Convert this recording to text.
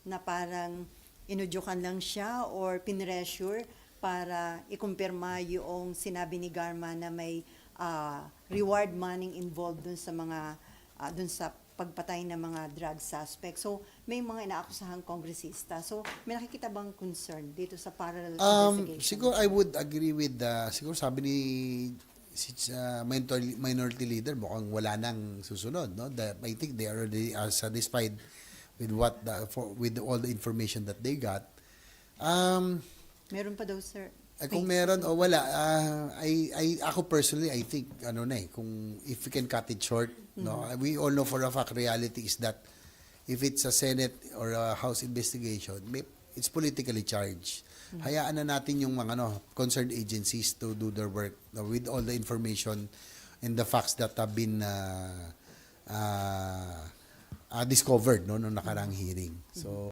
na parang inudyukan lang siya or pinressure para ikumpirma yung sinabi ni Garma na may reward money involved dun sa mga dun sa pagpatay ng mga drug suspect. So, may mga inaakusahang kongresista. So, may nakikita bang concern dito sa parallel investigation? Siguro I would agree with siguro sabi ni minority leader mukhang wala nang susunod, no? I think they already are satisfied with with all the information that they got. Meron pa daw, sir. Kung meron o wala, ako personally, I think, kung if we can cut it short, no, we all know for a fact, reality is that if it's a Senate or a House investigation, it's politically charged. Hayaan na natin yung mga concerned agencies to do their work with all the information and the facts that have been discovered, no, noong nakarang hearing. So,